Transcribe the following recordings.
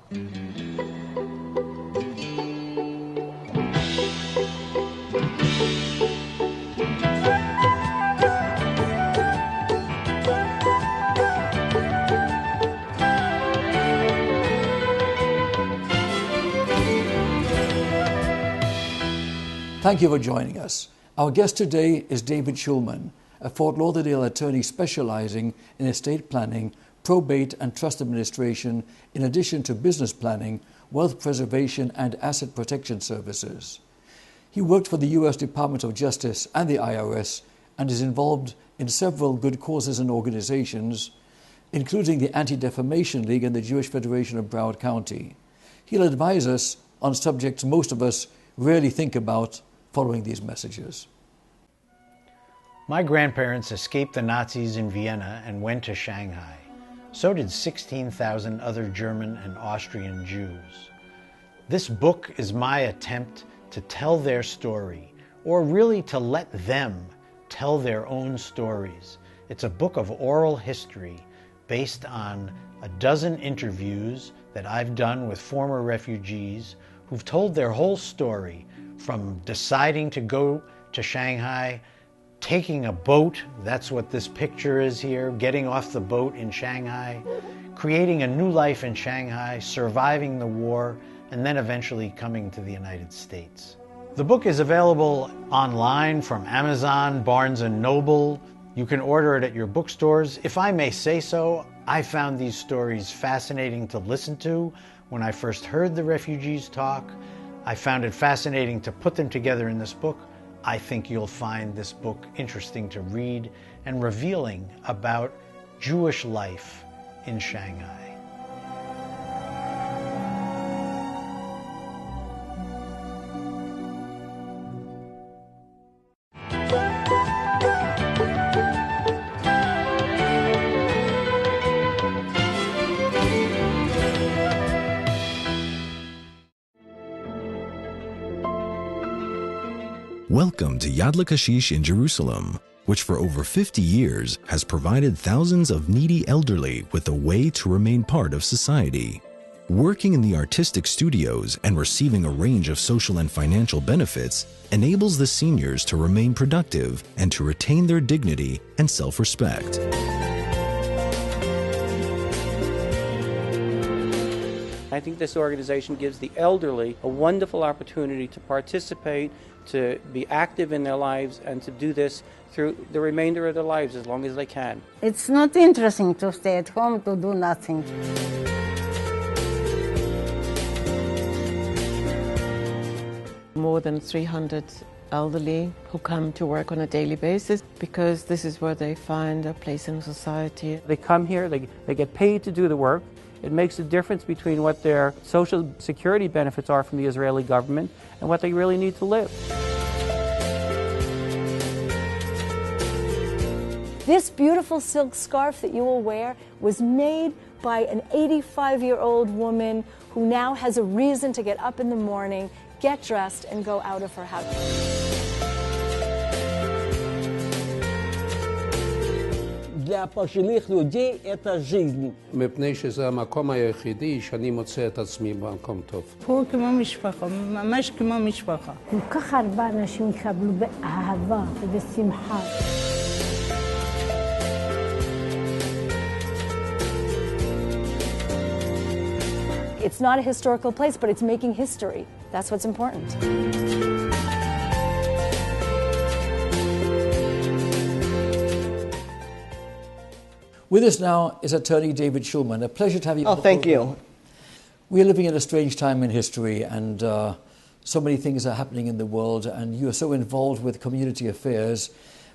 Thank you for joining us. Our guest today is David Shulman, a Fort Lauderdale attorney specializing in estate planning, probate and trust administration, in addition to business planning, wealth preservation and asset protection services. He worked for the U.S. Department of Justice and the IRS and is involved in several good causes and organizations, including the Anti-Defamation League and the Jewish Federation of Broward County. He'll advise us on subjects most of us rarely think about following these messages. My grandparents escaped the Nazis in Vienna and went to Shanghai. So did 16,000 other German and Austrian Jews. This book is my attempt to tell their story, or really to let them tell their own stories. It's a book of oral history based on a dozen interviews that I've done with former refugees who've told their whole story, from deciding to go to Shanghai, taking a boat, that's what this picture is here, getting off the boat in Shanghai, creating a new life in Shanghai, surviving the war, and then eventually coming to the United States. The book is available online from Amazon, Barnes & Noble. You can order it at your bookstores. If I may say so, I found these stories fascinating to listen to when I first heard the refugees talk. I found it fascinating to put them together in this book. I think you'll find this book interesting to read and revealing about Jewish life in Shanghai. Welcome to Yad L'Kashish in Jerusalem, which for over 50 years has provided thousands of needy elderly with a way to remain part of society. Working in the artistic studios and receiving a range of social and financial benefits enables the seniors to remain productive and to retain their dignity and self-respect. I think this organization gives the elderly a wonderful opportunity to participate, to be active in their lives, and to do this through the remainder of their lives as long as they can. It's not interesting to stay at home to do nothing. More than 300 elderly who come to work on a daily basis because this is where they find a place in society. They come here, they get paid to do the work. It makes a difference between what their social security benefits are from the Israeli government and what they really need to live. This beautiful silk scarf that you will wear was made by an 85-year-old woman who now has a reason to get up in the morning, get dressed, and go out of her house. для пожилых людей это жизнь. מפני שזה המקום היחידי שאני מוצא את עצמי במקום טוב. פה כמו משפחה, ממש כמו משפחה. כל כך הרבה אנשים יקבלו באהבה ובשמחה. It's not a historical place, but it's making history. That's what's important. With us now is attorney David Shulman. A pleasure to have you. Oh, thank you. We are living in a strange time in history, and so many things are happening in the world, and you are so involved with community affairs.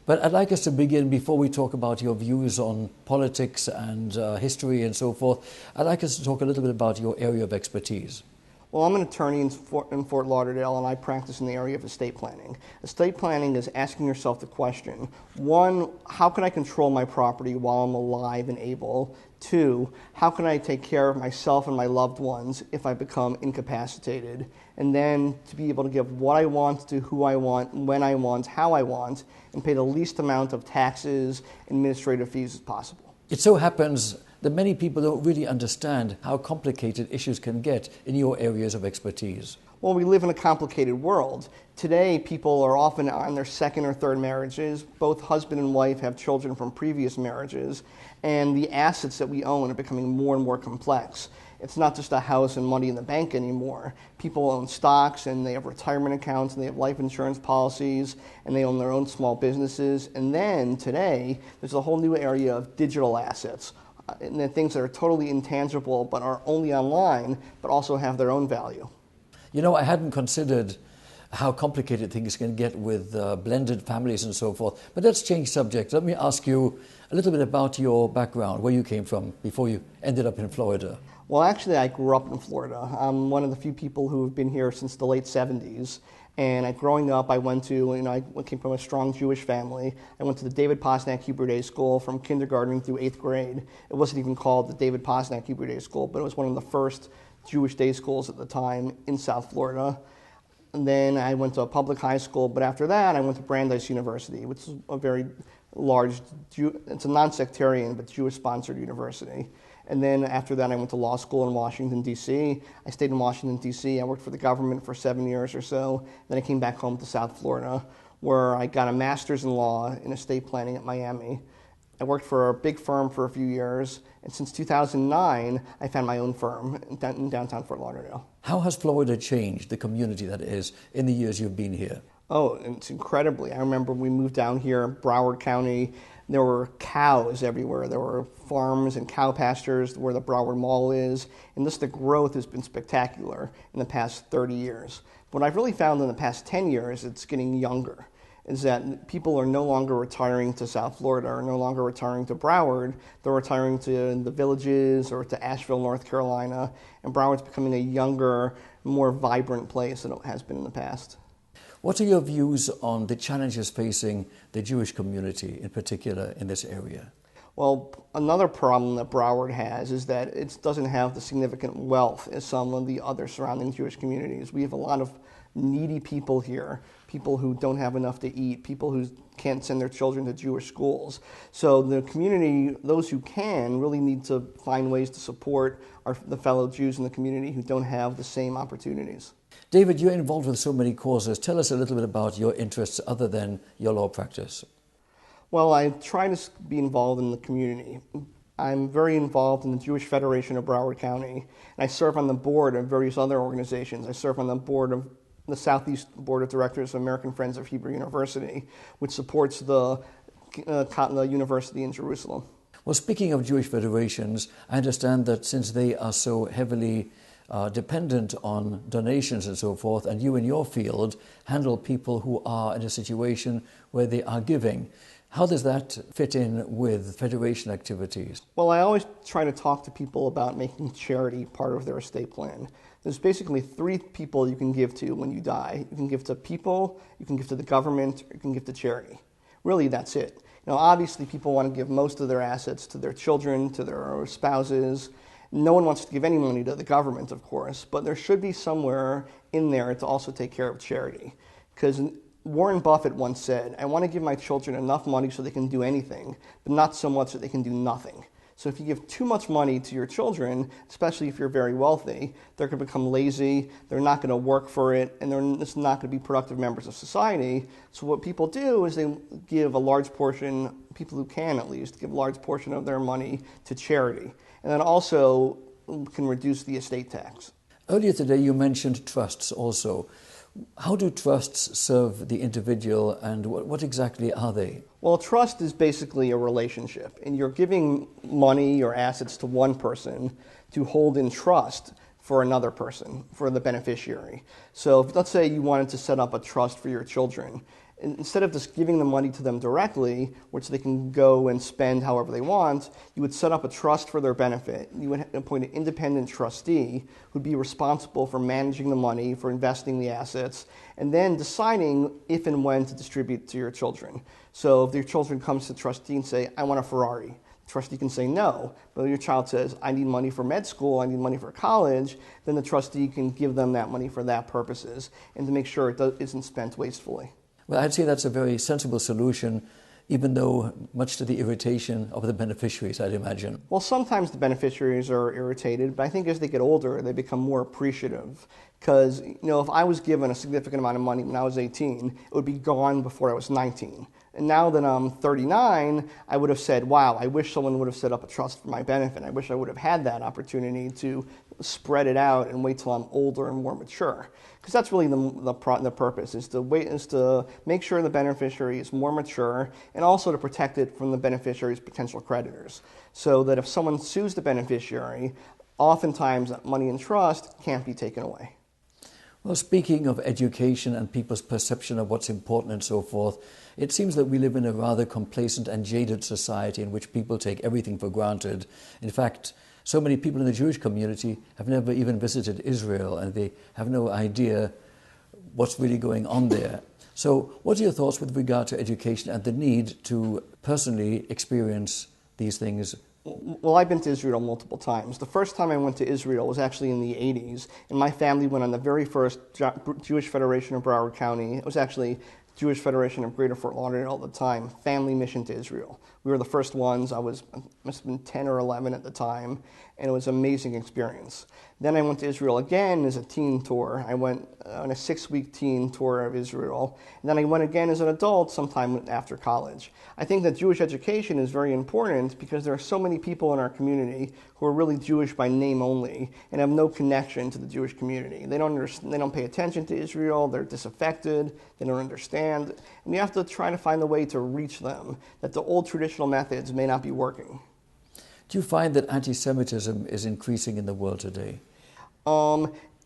But I'd like us to begin, before we talk about your views on politics and history and so forth, I'd like us to talk a little bit about your area of expertise. Well, I'm an attorney in Fort Lauderdale, and I practice in the area of estate planning. Estate planning is asking yourself the question, one, how can I control my property while I'm alive and able? Two, how can I take care of myself and my loved ones if I become incapacitated? And then to be able to give what I want to who I want, when I want, how I want, and pay the least amount of taxes and administrative fees as possible. It so happens that many people don't really understand how complicated issues can get in your areas of expertise. Well, we live in a complicated world. Today, people are often on their second or third marriages. Both husband and wife have children from previous marriages, and the assets that we own are becoming more and more complex. It's not just a house and money in the bank anymore. People own stocks, and they have retirement accounts, and they have life insurance policies, and they own their own small businesses. And then today, there's a whole new area of digital assets, and the things that are totally intangible but are only online, but also have their own value. You know, I hadn't considered how complicated things can get with blended families and so forth. But let's change subject. Let me ask you a little bit about your background, where you came from before you ended up in Florida. Well, actually, I grew up in Florida. I'm one of the few people who have been here since the late 70s. And growing up, I came from a strong Jewish family. I went to the David Posnack Hebrew Day School from kindergarten through 8th grade. It wasn't even called the David Posnack Hebrew Day School, but it was one of the first Jewish day schools at the time in South Florida. And then I went to a public high school, but after that I went to Brandeis University, which is a very large, it's a non-sectarian but Jewish-sponsored university. And then after that I went to law school in Washington, D.C. I stayed in Washington, D.C. I worked for the government for 7 years or so. Then I came back home to South Florida, where I got a master's in law in estate planning at Miami. I worked for a big firm for a few years, and since 2009, I found my own firm in downtown Fort Lauderdale. How has Florida changed, the community that is, in the years you've been here? Oh, it's incredibly. I remember we moved down here, Broward County, there were cows everywhere. There were farms and cow pastures where the Broward Mall is, and the growth has been spectacular in the past 30 years. What I've really found in the past 10 years, it's getting younger, is that people are no longer retiring to South Florida, or no longer retiring to Broward. They're retiring to the Villages or to Asheville, North Carolina, and Broward's becoming a younger, more vibrant place than it has been in the past. What are your views on the challenges facing the Jewish community, in particular, in this area? Well, another problem that Broward has is that it doesn't have the significant wealth as some of the other surrounding Jewish communities. We have a lot of needy people here, people who don't have enough to eat, people who can't send their children to Jewish schools. So the community, those who can, really need to find ways to support the fellow Jews in the community who don't have the same opportunities. David, you're involved with so many causes. Tell us a little bit about your interests other than your law practice. Well, I try to be involved in the community. I'm very involved in the Jewish Federation of Broward County, and I serve on the board of various other organizations. I serve on the board of the Southeast Board of Directors of American Friends of Hebrew University, which supports the university in Jerusalem. Well, speaking of Jewish federations, I understand that since they are so heavily dependent on donations and so forth, and you in your field handle people who are in a situation where they are giving. How does that fit in with federation activities? Well, I always try to talk to people about making charity part of their estate plan. There's basically 3 people you can give to when you die. You can give to people, you can give to the government, or you can give to charity. Really, that's it. Now, obviously, people want to give most of their assets to their children, to their spouses. No one wants to give any money to the government, of course, but there should be somewhere in there to also take care of charity. Because Warren Buffett once said, I want to give my children enough money so they can do anything, but not so much that they can do nothing. So if you give too much money to your children, especially if you're very wealthy, they're going to become lazy, they're not going to work for it, and they're just not going to be productive members of society. So what people do is they give a large portion, people who can at least, give a large portion of their money to charity. And that also can reduce the estate tax. Earlier today you mentioned trusts also. How do trusts serve the individual, and what exactly are they? Well, a trust is basically a relationship, and you're giving money or assets to one person to hold in trust for another person, for the beneficiary. So if, let's say you wanted to set up a trust for your children, instead of just giving the money to them directly, which they can go and spend however they want, you would set up a trust for their benefit. You would appoint an independent trustee who would be responsible for managing the money, for investing the assets, and then deciding if and when to distribute to your children. So if your children comes to the trustee and say, I want a Ferrari, the trustee can say no. But if your child says, I need money for med school, I need money for college, then the trustee can give them that money for that purposes and to make sure it isn't spent wastefully. Well, I'd say that's a very sensible solution. even though much to the irritation of the beneficiaries, I'd imagine. Well, sometimes the beneficiaries are irritated, but I think as they get older, they become more appreciative. Because, if I was given a significant amount of money when I was 18, it would be gone before I was 19. And now that I'm 39, I would have said, wow, I wish someone would have set up a trust for my benefit. I wish I would have had that opportunity to spread it out and wait till I'm older and more mature. Because that's really the purpose, is to make sure the beneficiary is more mature and also to protect it from the beneficiary's potential creditors. So that if someone sues the beneficiary, oftentimes that money in trust can't be taken away. Well, speaking of education and people's perception of what's important and so forth, it seems that we live in a rather complacent and jaded society in which people take everything for granted. In fact, so many people in the Jewish community have never even visited Israel, and they have no idea what's really going on there. So what are your thoughts with regard to education and the need to personally experience these things? Well, I've been to Israel multiple times. The first time I went to Israel was actually in the 80s, and my family went on the very first Jewish Federation of Broward County. It was actually Jewish Federation of Greater Fort Lauderdale at the time, family mission to Israel. We were the first ones. I must have been 10 or 11 at the time, and it was an amazing experience. Then I went to Israel again as a teen tour. I went on a 6-week teen tour of Israel, and then I went again as an adult sometime after college. I think that Jewish education is very important because there are so many people in our community who are really Jewish by name only and have no connection to the Jewish community. They don't pay attention to Israel, they're disaffected, they don't understand, and you have to try to find a way to reach them, that the old traditional methods may not be working. Do you find that anti-Semitism is increasing in the world today?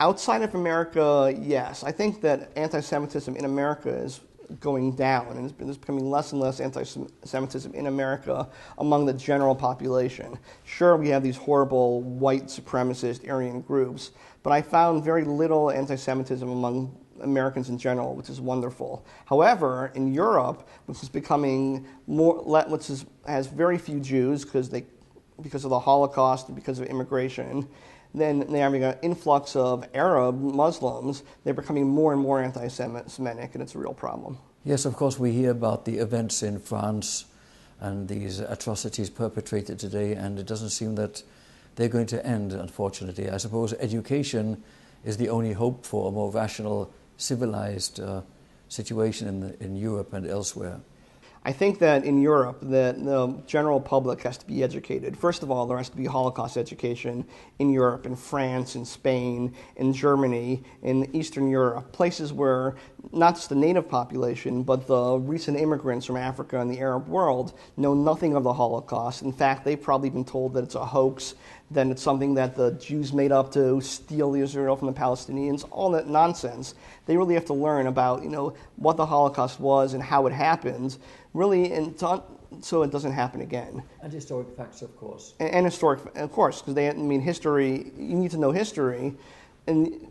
Outside of America, yes. I think that anti-Semitism in America is going down, and there's becoming less and less anti-Semitism in America among the general population. Sure, we have these horrible white supremacist Aryan groups, but I found very little anti-Semitism among Americans in general, which is wonderful. However, in Europe, which is becoming has very few Jews because of the Holocaust and because of immigration, then they're having an influx of Arab Muslims. They're becoming more and more anti-Semitic, and it's a real problem. Yes, of course, we hear about the events in France and these atrocities perpetrated today, and it doesn't seem that they're going to end, unfortunately. I suppose education is the only hope for a more rational, civilized situation in Europe and elsewhere. I think that in Europe, the general public has to be educated. First of all, there has to be Holocaust education in Europe, in France, in Spain, in Germany, in Eastern Europe, places where not just the native population, but the recent immigrants from Africa and the Arab world know nothing of the Holocaust. In fact, they've probably been told that it's a hoax, that it's something that the Jews made up to steal Israel from the Palestinians, all that nonsense. They really have to learn about, what the Holocaust was and how it happened, really, so it doesn't happen again. And historic facts, of course. And historic, of course, because history, you need to know history. And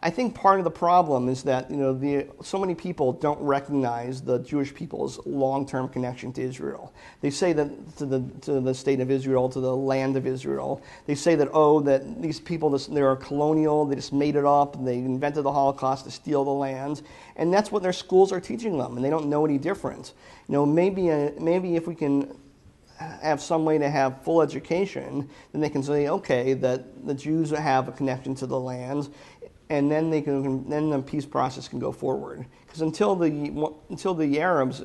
I think part of the problem is that, so many people don't recognize the Jewish people's long-term connection to Israel. They say that to the state of Israel, to the land of Israel. They say that, that these people, they're colonial, they just made it up, they invented the Holocaust to steal the land. And that's what their schools are teaching them, and they don't know any different. Maybe if we can have some way to have full education, then they can say, okay, that the Jews have a connection to the land, and then the peace process can go forward. Because until the Arabs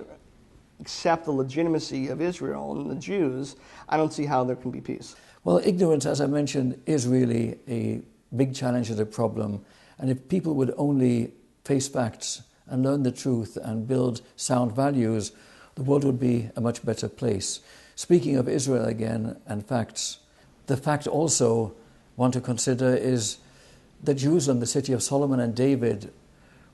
accept the legitimacy of Israel and the Jews, I don't see how there can be peace. Well, ignorance, as I mentioned, is really a big challenge and a problem. And if people would only face facts and learn the truth and build sound values, the world would be a much better place. Speaking of Israel again and facts, the fact also one to consider is that Jerusalem, the city of Solomon and David,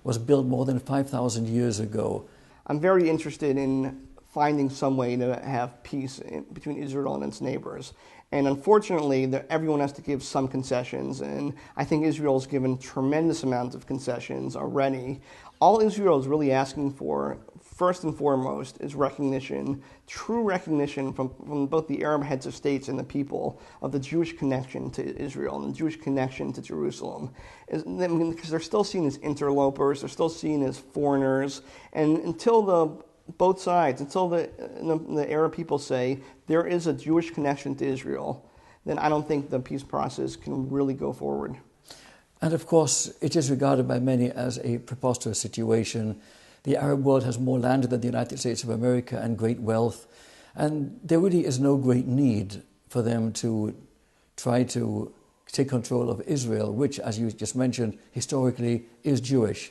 was built more than 5,000 years ago. I'm very interested in finding some way to have peace between Israel and its neighbors. And unfortunately, everyone has to give some concessions, and I think Israel's given tremendous amounts of concessions already. All Israel is really asking for, first and foremost, is recognition, true recognition from both the Arab heads of states and the people of the Jewish connection to Israel and the Jewish connection to Jerusalem. Because they're still seen as interlopers, they're still seen as foreigners, and until both sides, until the Arab people say there is a Jewish connection to Israel, then I don't think the peace process can really go forward. And of course, it is regarded by many as a preposterous situation. The Arab world has more land than the United States of America and great wealth, and there really is no great need for them to try to take control of Israel, which, as you just mentioned, historically is Jewish.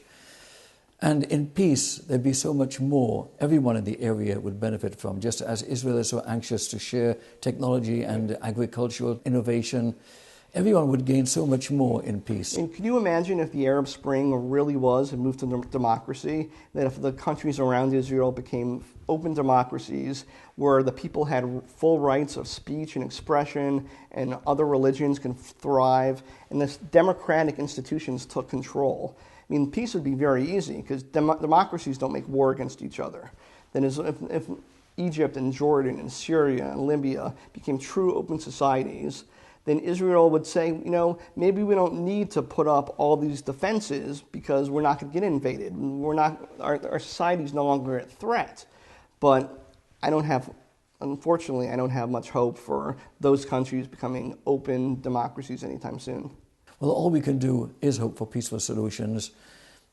And in peace, there'd be so much more everyone in the area would benefit from, just as Israel is so anxious to share technology and agricultural innovation. Everyone would gain so much more in peace. And can you imagine if the Arab Spring really was a move to democracy, that if the countries around Israel became open democracies where the people had full rights of speech and expression and other religions can thrive, and the democratic institutions took control? I mean, peace would be very easy because democracies don't make war against each other. Then if Egypt and Jordan and Syria and Libya became true open societies, then Israel would say, you know, maybe we don't need to put up all these defenses because we're not going to get invaded. Our society is no longer a threat. But unfortunately, I don't have much hope for those countries becoming open democracies anytime soon. Well, all we can do is hope for peaceful solutions.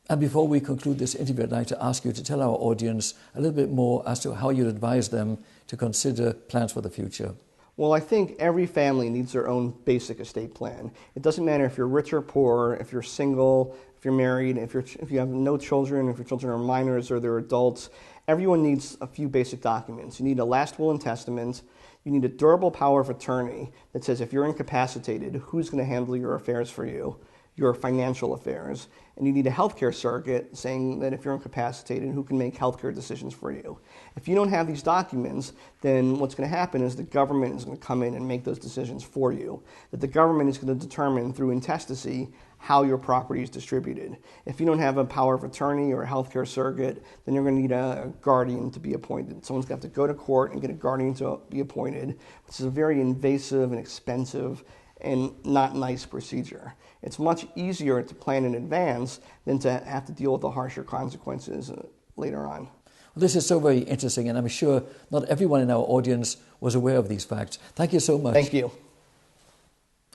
And before we conclude this interview, I'd like to ask you to tell our audience a little bit more as to how you'd advise them to consider plans for the future. Well, I think every family needs their own basic estate plan. It doesn't matter if you're rich or poor, if you're single, if you're married, if you have no children, if your children are minors or they're adults. Everyone needs a few basic documents. You need a last will and testament. You need a durable power of attorney that says if you're incapacitated, who's going to handle your affairs for you, your financial affairs. And you need a healthcare surrogate saying that if you're incapacitated, who can make healthcare decisions for you. If you don't have these documents, then what's going to happen is the government is going to come in and make those decisions for you. That the government is going to determine through intestacy how your property is distributed. If you don't have a power of attorney or a healthcare surrogate, then you're going to need a guardian to be appointed. Someone's going to have to go to court and get a guardian to be appointed, which is a very invasive and expensive and not nice procedure. It's much easier to plan in advance than to have to deal with the harsher consequences later on. Well, this is so very interesting, and I'm sure not everyone in our audience was aware of these facts. Thank you so much. Thank you.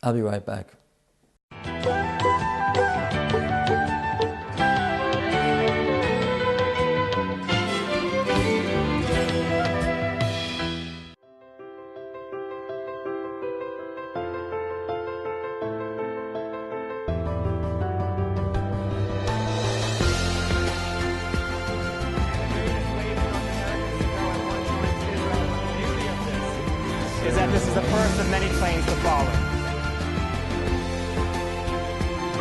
I'll be right back. Is that this is the first of many planes to follow.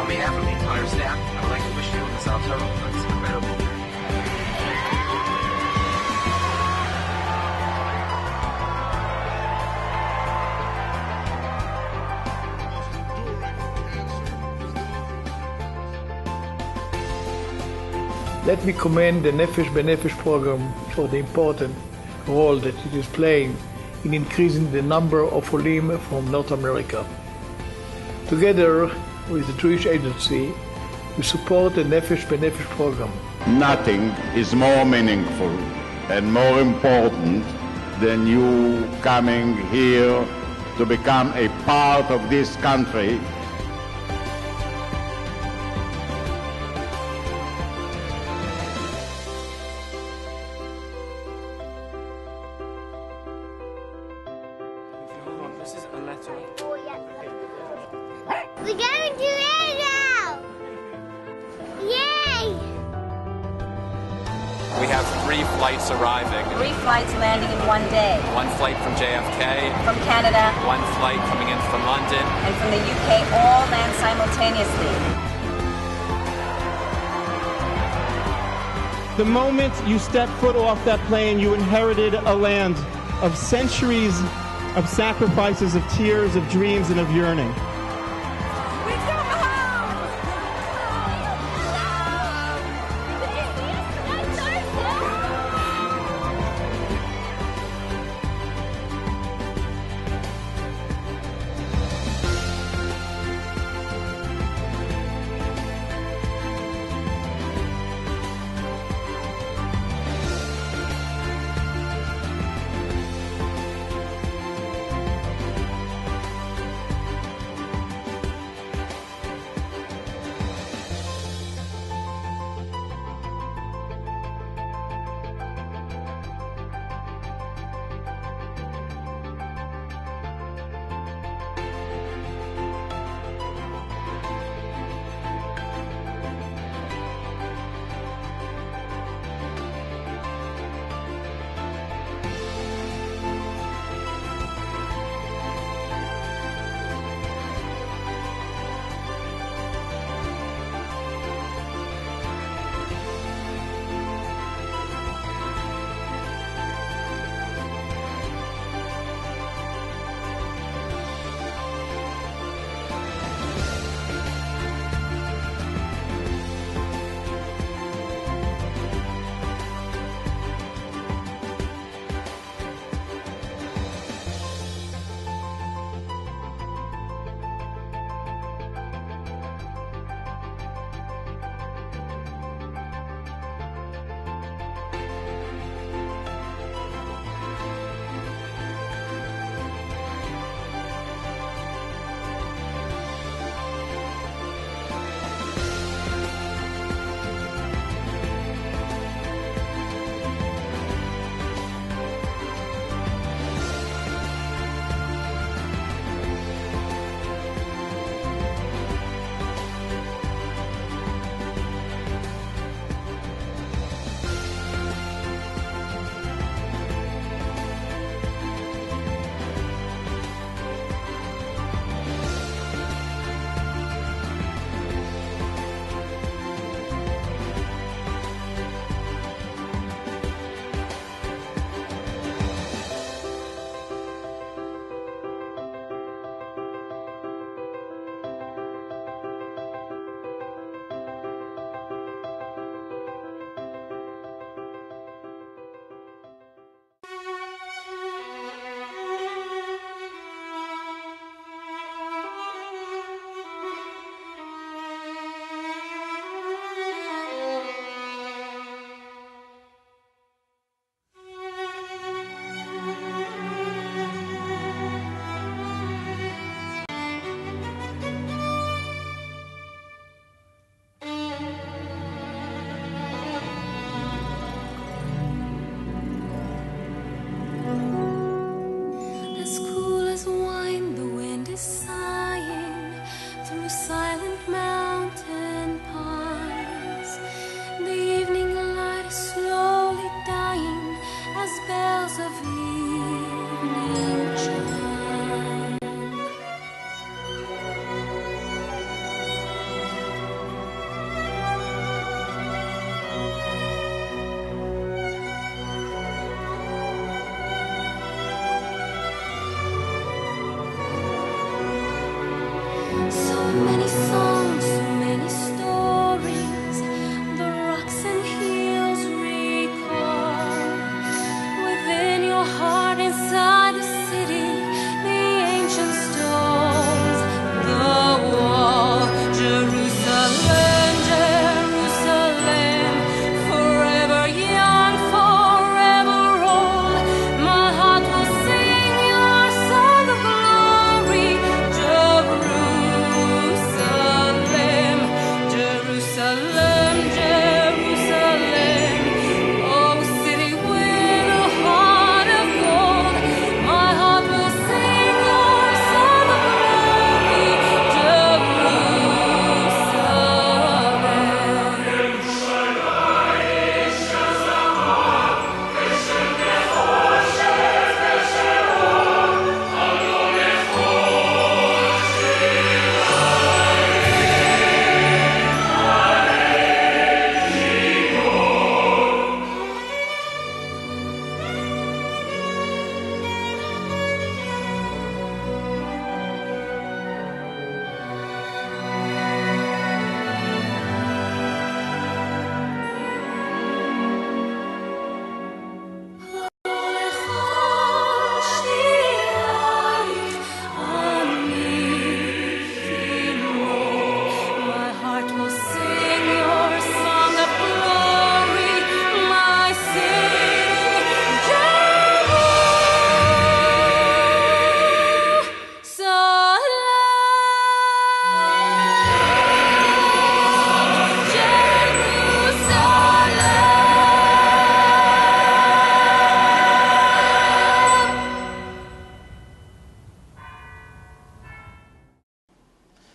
On behalf of the entire staff, I would like to wish you and the South Total this incredible journey. Let me commend the Nefesh B'Nefesh program for the important role that it is playing in increasing the number of Olim from North America. Together with the Jewish Agency, we support the Nefesh B'Nefesh program. Nothing is more meaningful and more important than you coming here to become a part of this country. This is a letter. We're going to Israel! Yay! We have 3 flights arriving. 3 flights landing in one day. 1 flight from JFK. From Canada. 1 flight coming in from London. And from the UK, all land simultaneously. The moment you stepped foot off that plane, you inherited a land of centuries of sacrifices, of tears, of dreams, and of yearning.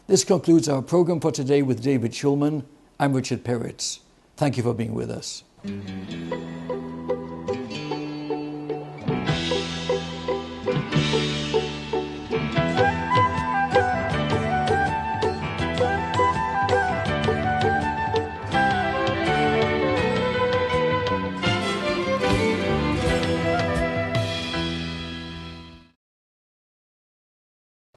This concludes our program for today with David Shulman. I'm Richard Peretz. Thank you for being with us.